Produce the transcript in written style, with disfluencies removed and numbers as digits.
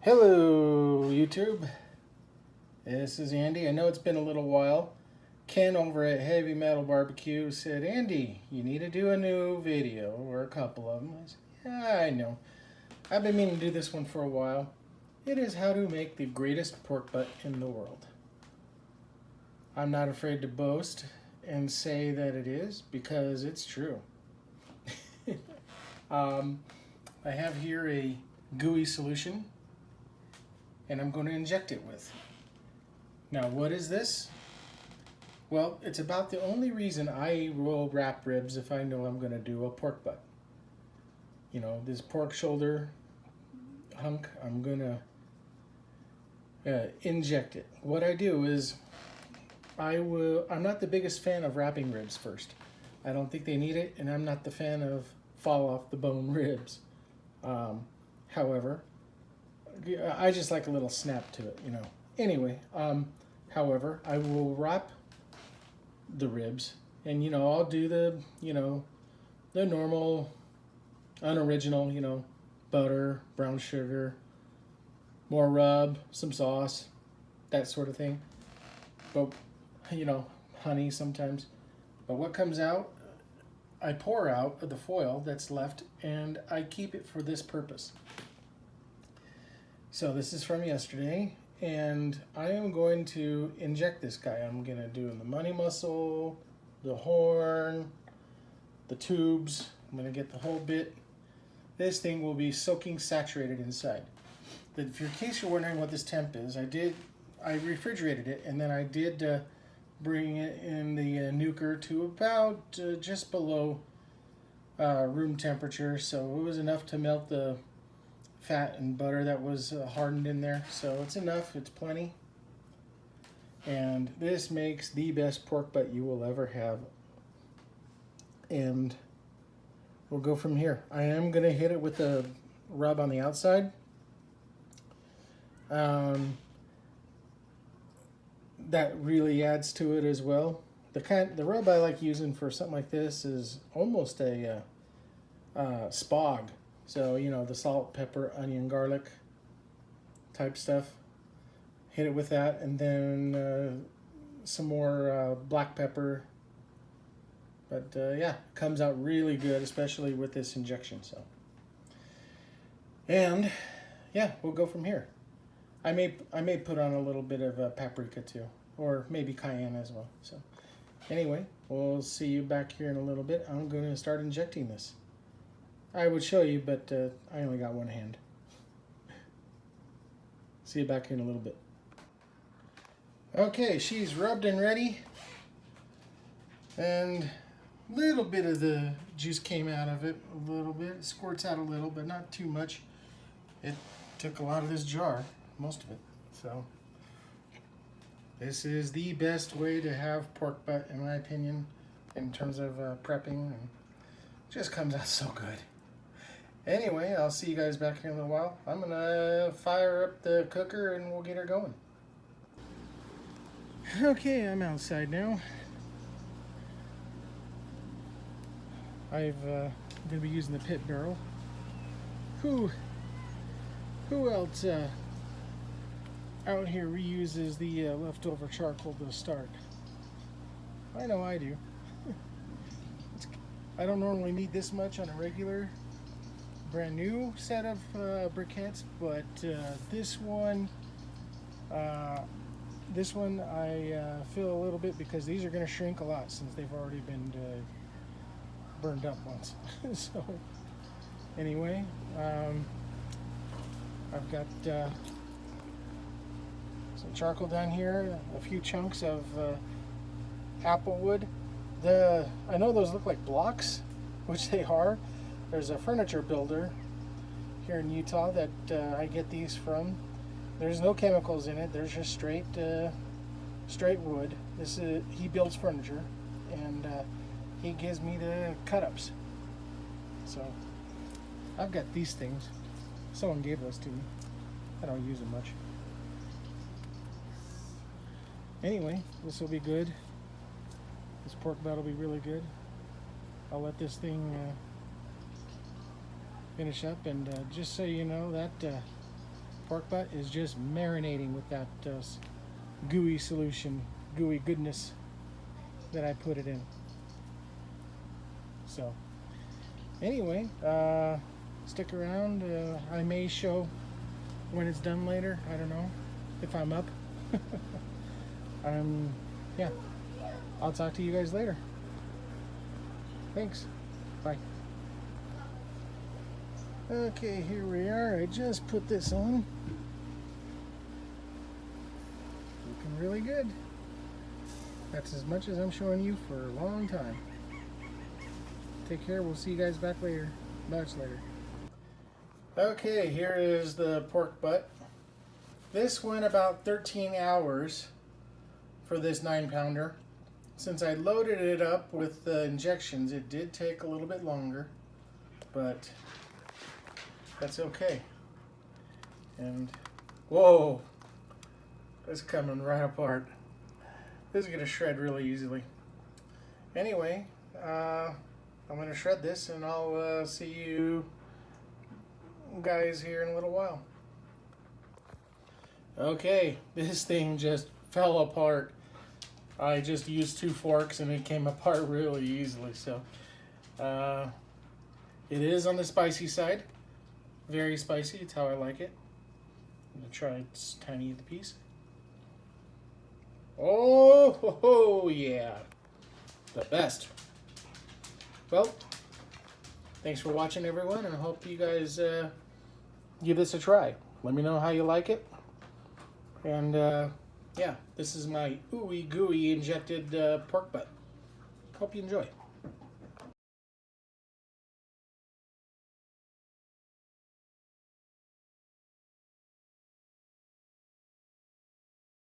Hello, YouTube. This is Andy. I know it's been a little while. Ken over at Heavy Metal Barbecue said, Andy, you need to do a new video, or a couple of them. I said, yeah, I know. I've been meaning to do this one for a while. It is how to make the greatest pork butt in the world. I'm not afraid to boast and say that it is, because it's true. I have here a gooey solution, and I'm going to inject it with. Now, what is this? Well, it's about the only reason I will wrap ribs if I know I'm going to do a pork butt. You know, this pork shoulder hunk, I'm going to inject it. What I do is, I'm not the biggest fan of wrapping ribs first. I don't think they need it, and I'm not the fan of fall off the bone ribs. However, I just like a little snap to it, you know. Anyway, however, I will wrap the ribs, and you know, I'll do the normal, unoriginal, butter, brown sugar, more rub, some sauce, that sort of thing. But honey sometimes. But what comes out, I pour out of the foil that's left, and I keep it for this purpose. So this is from yesterday, and I am going to inject this guy. I'm going to do the money muscle, the horn, the tubes. I'm going to get the whole bit. This thing will be soaking saturated inside. In case you're wondering what this temp is, I refrigerated it, and then I did bring it in the nuker to about just below room temperature, so it was enough to melt the fat and butter that was hardened in there. So it's enough, it's plenty. And this makes the best pork butt you will ever have. And we'll go from here. I am going to hit it with a rub on the outside. That really adds to it as well. The rub I like using for something like this is almost a spog. So, the salt, pepper, onion, garlic type stuff. Hit it with that, and then some more black pepper. But yeah, comes out really good, especially with this injection. So, and yeah, we'll go from here. I may put on a little bit of paprika too, or maybe cayenne as well. So anyway, we'll see you back here in a little bit. I'm going to start injecting this. I would show you, but I only got one hand. See you back here in a little bit. Okay, she's rubbed and ready. And a little bit of the juice came out of it, a little bit. It squirts out a little, but not too much. It took a lot of this jar, most of it. So this is the best way to have pork butt, in my opinion, in terms of prepping. And just comes out so good. Anyway, I'll see you guys back here in a little while. I'm going to fire up the cooker and we'll get her going. Okay, I'm outside now. I'm going to be using the pit barrel. Who else out here reuses the leftover charcoal to start? I know I do. I don't normally need this much on a regular brand new set of briquettes, but this one I feel a little bit, because these are going to shrink a lot since they've already been burned up once. So anyway, I've got some charcoal down here, a few chunks of apple wood. I know those look like blocks, which they are. There's a furniture builder here in Utah that I get these from. There's no chemicals in it. There's just straight wood. He builds furniture, and he gives me the cut-ups. So I've got these things. Someone gave those to me. I don't use them much. Anyway, this will be good. This pork butt will be really good. I'll let this thing finish up, and just so you know, that pork butt is just marinating with that gooey solution, gooey goodness that I put it in. So anyway, stick around. I may show when it's done later. I don't know if I'm up. Yeah, I'll talk to you guys later. Thanks. Bye. Okay, here we are. I just put this on. Looking really good. That's as much as I'm showing you for a long time. Take care. We'll see you guys back later. Much later. Okay, here is the pork butt. This went about 13 hours for this 9-pounder. Since I loaded it up with the injections, it did take a little bit longer, but that's okay. And whoa, it's coming right apart. This is gonna shred really easily. Anyway, I'm gonna shred this, and I'll see you guys here in a little while. Okay, this thing just fell apart. I just used 2 forks and it came apart really easily. So it is on the spicy side. Very spicy. It's how I like it. I'm gonna try this tiny of the piece. Oh, yeah, the best. Well, thanks for watching, everyone, and I hope you guys give this a try. Let me know how you like it. And yeah, this is my ooey gooey injected pork butt. Hope you enjoy.